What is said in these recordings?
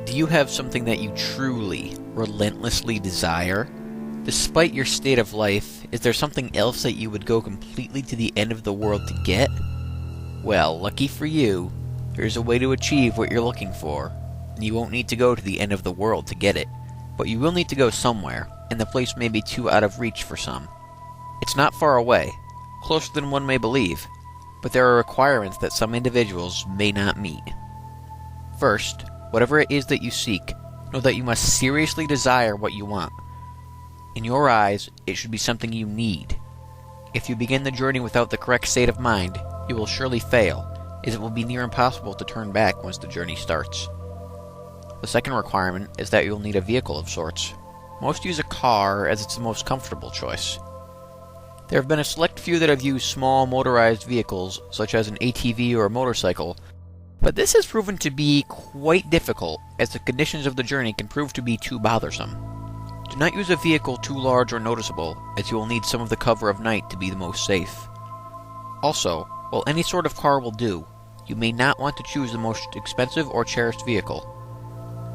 Do you have something that you truly, relentlessly desire? Despite your state of life, is there something else that you would go completely to the end of the world to get? Well, lucky for you, there's a way to achieve what you're looking for, and you won't need to go to the end of the world to get it. But you will need to go somewhere, and the place may be too out of reach for some. It's not far away, closer than one may believe, but there are requirements that some individuals may not meet. First, whatever it is that you seek, know that you must seriously desire what you want. In your eyes, it should be something you need. If you begin the journey without the correct state of mind, you will surely fail, as it will be near impossible to turn back once the journey starts. The second requirement is that you'll need a vehicle of sorts. Most use a car as it's the most comfortable choice. There have been a select few that have used small motorized vehicles, such as an ATV or a motorcycle, but this has proven to be quite difficult, as the conditions of the journey can prove to be too bothersome. Do not use a vehicle too large or noticeable, as you will need some of the cover of night to be the most safe. Also, while any sort of car will do, you may not want to choose the most expensive or cherished vehicle.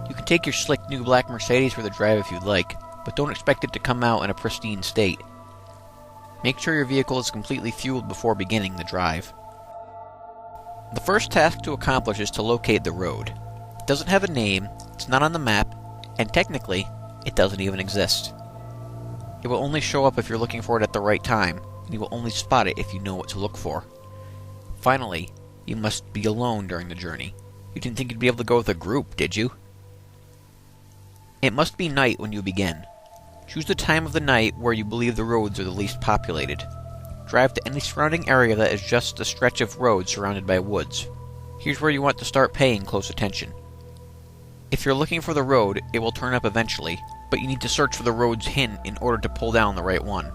You can take your slick new black Mercedes for the drive if you'd like, but don't expect it to come out in a pristine state. Make sure your vehicle is completely fueled before beginning the drive. The first task to accomplish is to locate the road. It doesn't have a name, it's not on the map, and technically, it doesn't even exist. It will only show up if you're looking for it at the right time, and you will only spot it if you know what to look for. Finally, you must be alone during the journey. You didn't think you'd be able to go with a group, did you? It must be night when you begin. Choose the time of the night where you believe the roads are the least populated. Drive to any surrounding area that is just a stretch of road surrounded by woods. Here's where you want to start paying close attention. If you're looking for the road, it will turn up eventually, but you need to search for the road's hint in order to pull down the right one.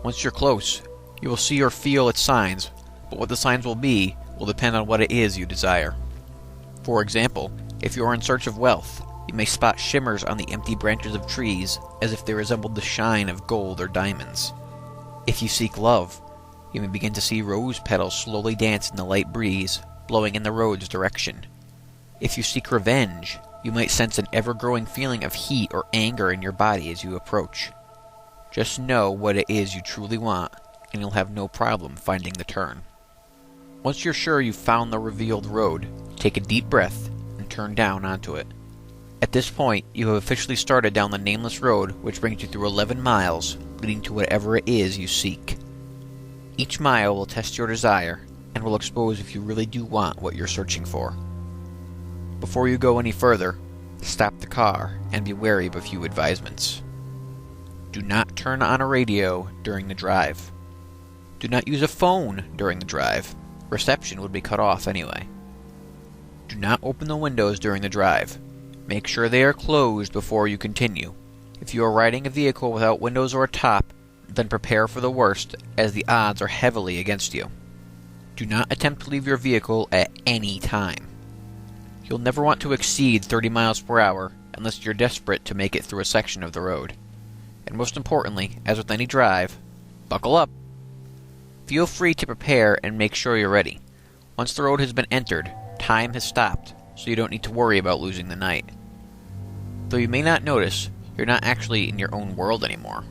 Once you're close, you will see or feel its signs, but what the signs will be will depend on what it is you desire. For example, if you are in search of wealth, you may spot shimmers on the empty branches of trees as if they resembled the shine of gold or diamonds. If you seek love, you may begin to see rose petals slowly dance in the light breeze, blowing in the road's direction. If you seek revenge, you might sense an ever-growing feeling of heat or anger in your body as you approach. Just know what it is you truly want, and you'll have no problem finding the turn. Once you're sure you've found the revealed road, take a deep breath and turn down onto it. At this point, you have officially started down the nameless road which brings you through 11 miles, leading to whatever it is you seek. Each mile will test your desire, and will expose if you really do want what you're searching for. Before you go any further, stop the car and be wary of a few advisements. Do not turn on a radio during the drive. Do not use a phone during the drive. Reception would be cut off anyway. Do not open the windows during the drive. Make sure they are closed before you continue. If you are riding a vehicle without windows or a top, then prepare for the worst, as the odds are heavily against you. Do not attempt to leave your vehicle at any time. You'll never want to exceed 30 miles per hour unless you're desperate to make it through a section of the road. And most importantly, as with any drive, buckle up. Feel free to prepare and make sure you're ready. Once the road has been entered, time has stopped, so you don't need to worry about losing the night. Though you may not notice, you're not actually in your own world anymore.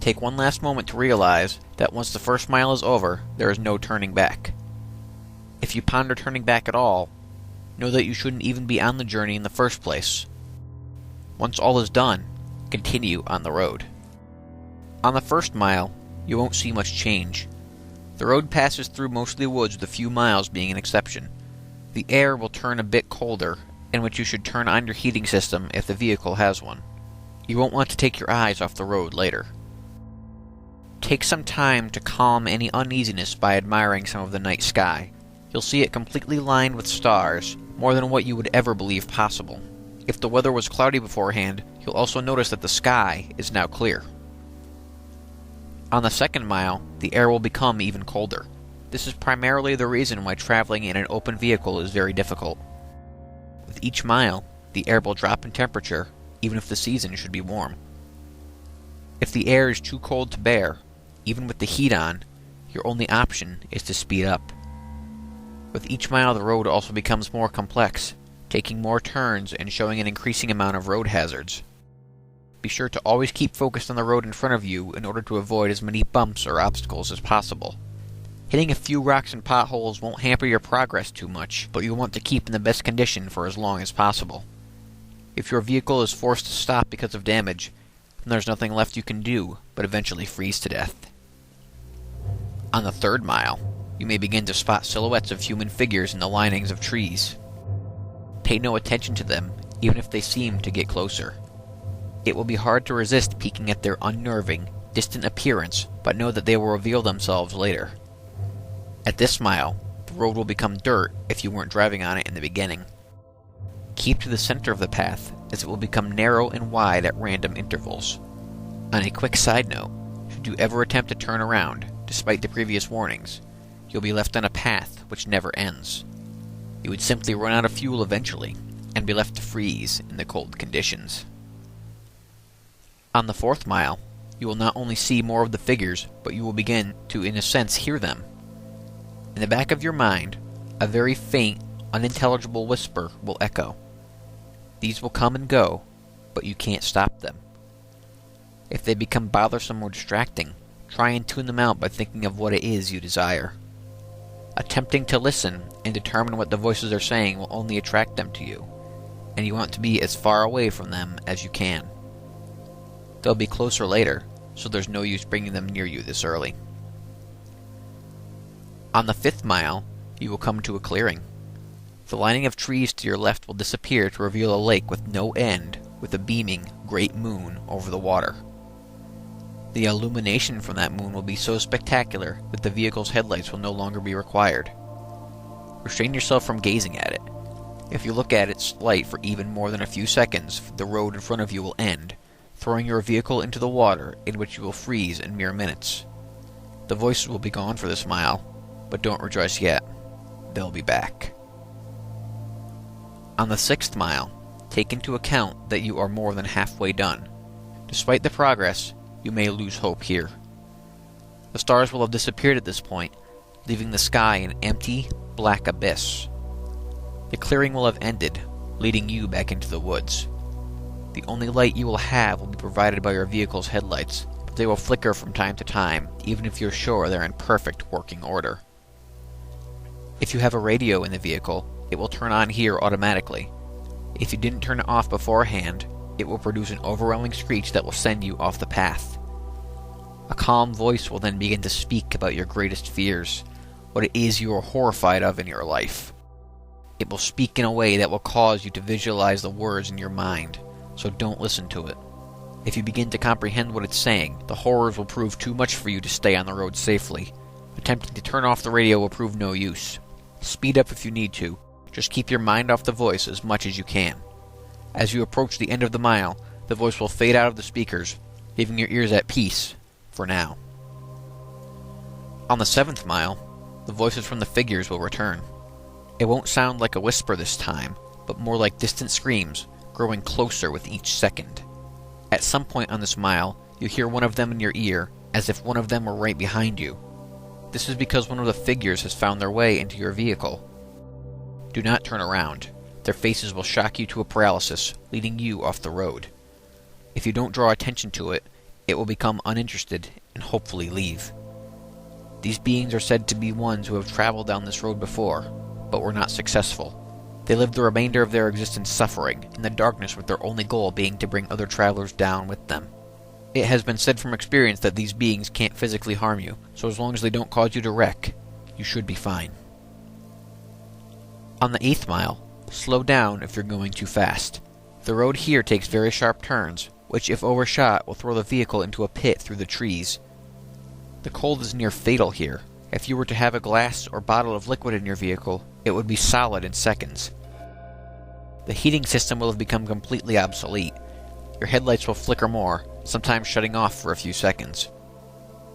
Take one last moment to realize that once the first mile is over, there is no turning back. If you ponder turning back at all, know that you shouldn't even be on the journey in the first place. Once all is done, continue on the road. On the first mile, you won't see much change. The road passes through mostly woods, with a few miles being an exception. The air will turn a bit colder, in which you should turn on your heating system if the vehicle has one. You won't want to take your eyes off the road later. Take some time to calm any uneasiness by admiring some of the night sky. You'll see it completely lined with stars, more than what you would ever believe possible. If the weather was cloudy beforehand, you'll also notice that the sky is now clear. On the second mile, the air will become even colder. This is primarily the reason why traveling in an open vehicle is very difficult. With each mile, the air will drop in temperature, even if the season should be warm. If the air is too cold to bear, even with the heat on, your only option is to speed up. With each mile, the road also becomes more complex, taking more turns and showing an increasing amount of road hazards. Be sure to always keep focused on the road in front of you in order to avoid as many bumps or obstacles as possible. Hitting a few rocks and potholes won't hamper your progress too much, but you'll want to keep in the best condition for as long as possible. If your vehicle is forced to stop because of damage, then there's nothing left you can do but eventually freeze to death. On the 3rd mile, you may begin to spot silhouettes of human figures in the linings of trees. Pay no attention to them, even if they seem to get closer. It will be hard to resist peeking at their unnerving, distant appearance, but know that they will reveal themselves later. At this mile, the road will become dirt if you weren't driving on it in the beginning. Keep to the center of the path, as it will become narrow and wide at random intervals. On a quick side note, should you ever attempt to turn around, despite the previous warnings, you'll be left on a path which never ends. You would simply run out of fuel eventually, and be left to freeze in the cold conditions. On the 4th mile, you will not only see more of the figures, but you will begin to, in a sense, hear them. In the back of your mind, a very faint, unintelligible whisper will echo. These will come and go, but you can't stop them. If they become bothersome or distracting, try and tune them out by thinking of what it is you desire. Attempting to listen and determine what the voices are saying will only attract them to you, and you want to be as far away from them as you can. They'll be closer later, so there's no use bringing them near you this early. On the 5th mile, you will come to a clearing. The lining of trees to your left will disappear to reveal a lake with no end, with a beaming, great moon over the water. The illumination from that moon will be so spectacular that the vehicle's headlights will no longer be required. Restrain yourself from gazing at it. If you look at its light for even more than a few seconds, the road in front of you will end, throwing your vehicle into the water, in which you will freeze in mere minutes. The voices will be gone for this mile, but don't rejoice yet. They'll be back. On the 6th mile, take into account that you are more than halfway done. Despite the progress, you may lose hope here. The stars will have disappeared at this point, leaving the sky an empty, black abyss. The clearing will have ended, leading you back into the woods. The only light you will have will be provided by your vehicle's headlights, but they will flicker from time to time, even if you're sure they're in perfect working order. If you have a radio in the vehicle, it will turn on here automatically. If you didn't turn it off beforehand, it will produce an overwhelming screech that will send you off the path. A calm voice will then begin to speak about your greatest fears, what it is you are horrified of in your life. It will speak in a way that will cause you to visualize the words in your mind, so don't listen to it. If you begin to comprehend what it's saying, the horrors will prove too much for you to stay on the road safely. Attempting to turn off the radio will prove no use. Speed up if you need to. Just keep your mind off the voice as much as you can. As you approach the end of the mile, the voice will fade out of the speakers, leaving your ears at peace, for now. On the 7th mile, the voices from the figures will return. It won't sound like a whisper this time, but more like distant screams, growing closer with each second. At some point on this mile, you hear one of them in your ear, as if one of them were right behind you. This is because one of the figures has found their way into your vehicle. Do not turn around. Their faces will shock you to a paralysis, leading you off the road. If you don't draw attention to it, it will become uninterested and hopefully leave. These beings are said to be ones who have traveled down this road before, but were not successful. They lived the remainder of their existence suffering, in the darkness, with their only goal being to bring other travelers down with them. It has been said from experience that these beings can't physically harm you, so as long as they don't cause you to wreck, you should be fine. On the 8th mile, slow down if you're going too fast. The road here takes very sharp turns, which if overshot will throw the vehicle into a pit through the trees. The cold is near fatal here. If you were to have a glass or bottle of liquid in your vehicle, it would be solid in seconds. The heating system will have become completely obsolete. Your headlights will flicker more, sometimes shutting off for a few seconds.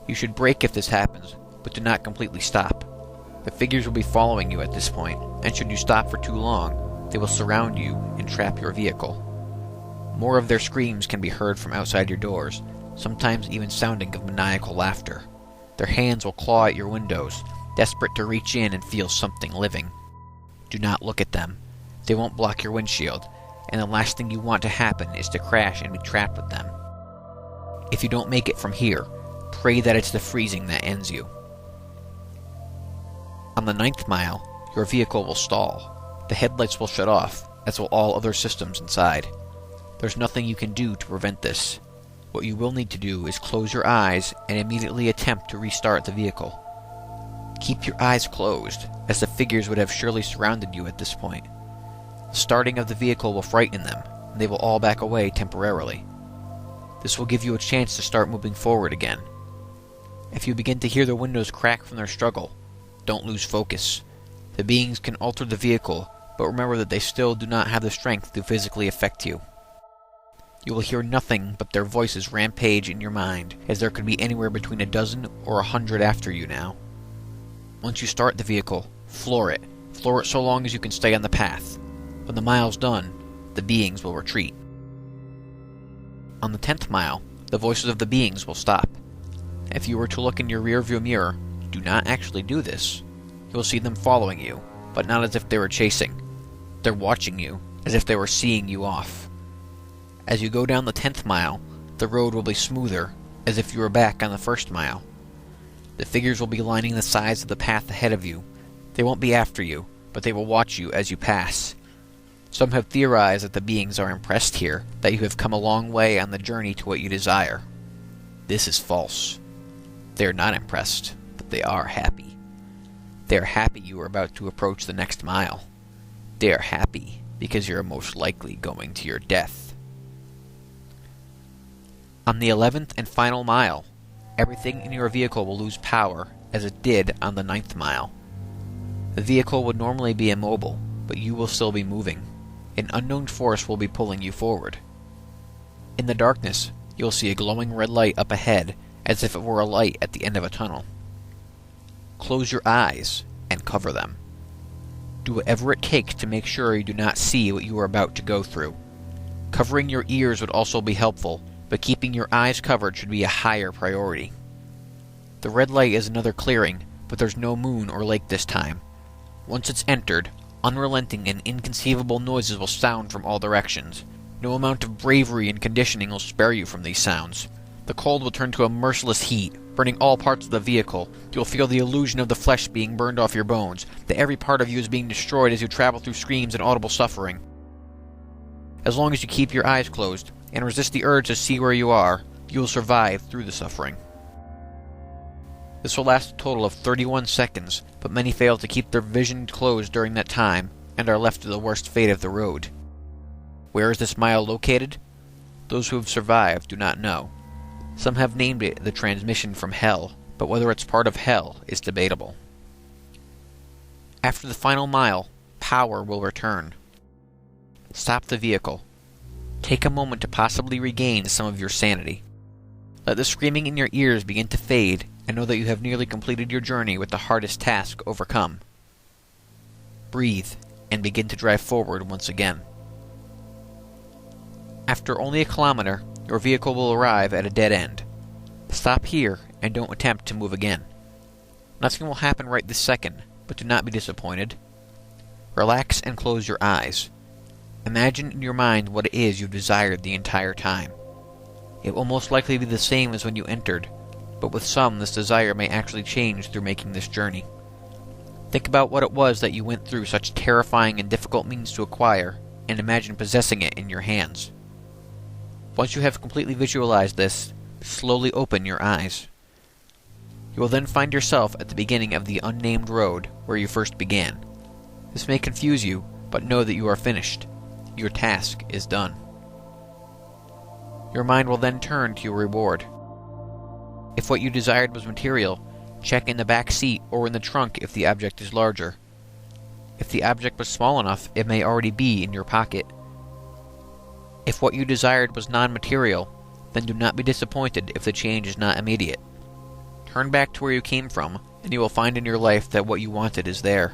You should brake if this happens, but do not completely stop. The figures will be following you at this point, and should you stop for too long, they will surround you and trap your vehicle. More of their screams can be heard from outside your doors, sometimes even sounding of maniacal laughter. Their hands will claw at your windows, desperate to reach in and feel something living. Do not look at them. They won't block your windshield, and the last thing you want to happen is to crash and be trapped with them. If you don't make it from here, pray that it's the freezing that ends you. On the 9th mile, your vehicle will stall. The headlights will shut off, as will all other systems inside. There's nothing you can do to prevent this. What you will need to do is close your eyes and immediately attempt to restart the vehicle. Keep your eyes closed, as the figures would have surely surrounded you at this point. The starting of the vehicle will frighten them, and they will all back away temporarily. This will give you a chance to start moving forward again. If you begin to hear the windows crack from their struggle, don't lose focus. The beings can alter the vehicle, but remember that they still do not have the strength to physically affect you. You will hear nothing but their voices rampage in your mind, as there could be anywhere between a dozen or 100 after you now. Once you start the vehicle, floor it. Floor it so long as you can stay on the path. When the mile's done, the beings will retreat. On the 10th mile, the voices of the beings will stop. If you were to look in your rearview mirror, do not actually do this. You will see them following you, but not as if they were chasing. They're watching you, as if they were seeing you off. As you go down the 10th mile, the road will be smoother, as if you were back on the 1st mile. The figures will be lining the sides of the path ahead of you. They won't be after you, but they will watch you as you pass. Some have theorized that the beings are impressed here, that you have come a long way on the journey to what you desire. This is false. They are not impressed, but they are happy. They are happy you are about to approach the next mile. They are happy because you are most likely going to your death. On the 11th and final mile, everything in your vehicle will lose power as it did on the 9th mile. The vehicle would normally be immobile, but you will still be moving. An unknown force will be pulling you forward. In the darkness, you'll see a glowing red light up ahead, as if it were a light at the end of a tunnel. Close your eyes and cover them. Do whatever it takes to make sure you do not see what you are about to go through. Covering your ears would also be helpful, but keeping your eyes covered should be a higher priority. The red light is another clearing, but there's no moon or lake this time. Once it's entered, unrelenting and inconceivable noises will sound from all directions. No amount of bravery and conditioning will spare you from these sounds. The cold will turn to a merciless heat, burning all parts of the vehicle. You'll feel the illusion of the flesh being burned off your bones, that every part of you is being destroyed as you travel through screams and audible suffering. As long as you keep your eyes closed, and resist the urge to see where you are, you will survive through the suffering. This will last a total of 31 seconds, but many fail to keep their vision closed during that time, and are left to the worst fate of the road. Where is this mile located? Those who have survived do not know. Some have named it the transmission from hell, but whether it's part of hell is debatable. After the final mile, power will return. Stop the vehicle. Take a moment to possibly regain some of your sanity. Let the screaming in your ears begin to fade, and know that you have nearly completed your journey with the hardest task overcome. Breathe, and begin to drive forward once again. After only a kilometer, your vehicle will arrive at a dead end. Stop here, and don't attempt to move again. Nothing will happen right this second, but do not be disappointed. Relax and close your eyes. Imagine in your mind what it is you've desired the entire time. It will most likely be the same as when you entered, but with some this desire may actually change through making this journey. Think about what it was that you went through such terrifying and difficult means to acquire, and imagine possessing it in your hands. Once you have completely visualized this, slowly open your eyes. You will then find yourself at the beginning of the unnamed road where you first began. This may confuse you, but know that you are finished. Your task is done. Your mind will then turn to your reward. If what you desired was material, check in the back seat or in the trunk if the object is larger. If the object was small enough, it may already be in your pocket. If what you desired was non-material, then do not be disappointed if the change is not immediate. Turn back to where you came from, and you will find in your life that what you wanted is there.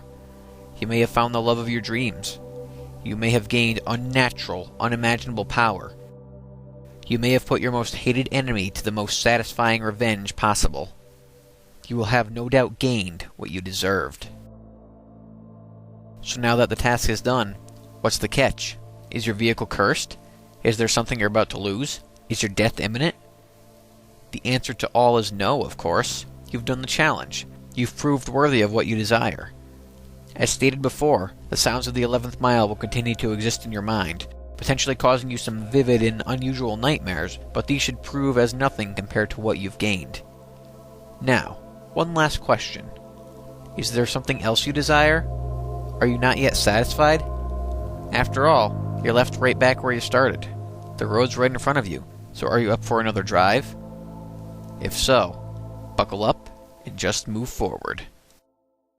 You may have found the love of your dreams. You may have gained unnatural, unimaginable power. You may have put your most hated enemy to the most satisfying revenge possible. You will have no doubt gained what you deserved. So now that the task is done, What's the catch? Is your vehicle cursed? Is there something you're about to lose? Is your death imminent? The answer to all is no, of course. You've done the challenge. You've proved worthy of what you desire. As stated before, the sounds of the 11th mile will continue to exist in your mind, potentially causing you some vivid and unusual nightmares, but these should prove as nothing compared to what you've gained. Now, one last question. Is there something else you desire? Are you not yet satisfied? After all, you're left right back where you started. The road's right in front of you, so are you up for another drive? If so, buckle up and just move forward.